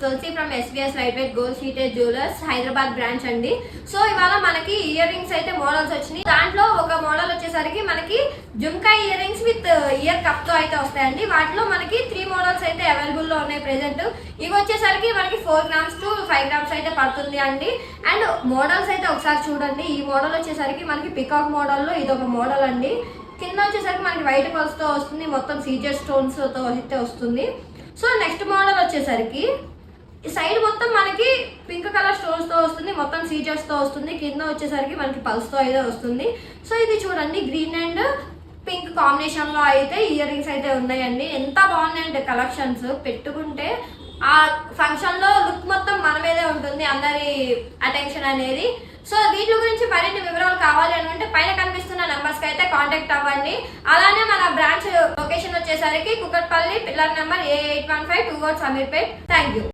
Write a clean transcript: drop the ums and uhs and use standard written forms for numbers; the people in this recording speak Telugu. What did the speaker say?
Tulasi from SVS light weight gold సీటెడ్ జ్యువెలర్స్ హైదరాబాద్ బ్రాంచ్ అండి. సో ఇవాళ మనకి ఇయర్ రింగ్స్ అయితే మోడల్స్ వచ్చినాయి. దాంట్లో ఒక మోడల్ వచ్చేసరికి మనకి jhumka ear rings with ear cup తో అయితే వస్తాయండి. వాటిలో మనకి 3 మోడల్స్ అయితే అవైలబుల్ లో ఉన్నాయి ప్రెసెంట్. ఇవి వచ్చేసరికి మనకి 4 grams to 5 grams అయితే పడుతుంది అండి. అండ్ మోడల్స్ అయితే ఒకసారి చూడండి. ఈ మోడల్ వచ్చేసరికి మనకి పికాక్ మోడల్ లో ఇది ఒక మోడల్ అండి. కింద వచ్చేసరికి మనకి వైట్ పల్స్ తో వస్తుంది, మొత్తం సీజర్ స్టోన్స్ తో అయితే వస్తుంది. సో నెక్స్ట్ మోడల్ వచ్చేసరికి సైడ్ మొత్తం మనకి పింక్ కలర్ స్టోన్స్ తో వస్తుంది, మొత్తం సీజర్స్ తో వస్తుంది. కింద వచ్చేసరికి మనకి పల్స్ తో అయితే వస్తుంది. సో ఇది చూడండి, గ్రీన్ అండ్ పింక్ కాంబినేషన్ లో అయితే ఇయర్ రింగ్స్ అయితే ఉన్నాయండి. ఎంత బాగున్నాయంటే కలెక్షన్స్, పెట్టుకుంటే ఆ ఫంక్షన్ లో లుక్ మొత్తం మన మీదే ఉంటుంది, అందరి అటెన్షన్ అనేది. సో వీటి గురించి మరిన్ని వివరాలు కావాలి అనుకుంటే పైన కనిపిస్తున్న నెంబర్స్ కి అయితే కాంటాక్ట్ అవ్వండి. అలానే మన బ్రాంచ్ లొకేషన్ వచ్చేసరికి Kukatpally, pillar number A815 2 Samir Pet. Thank you.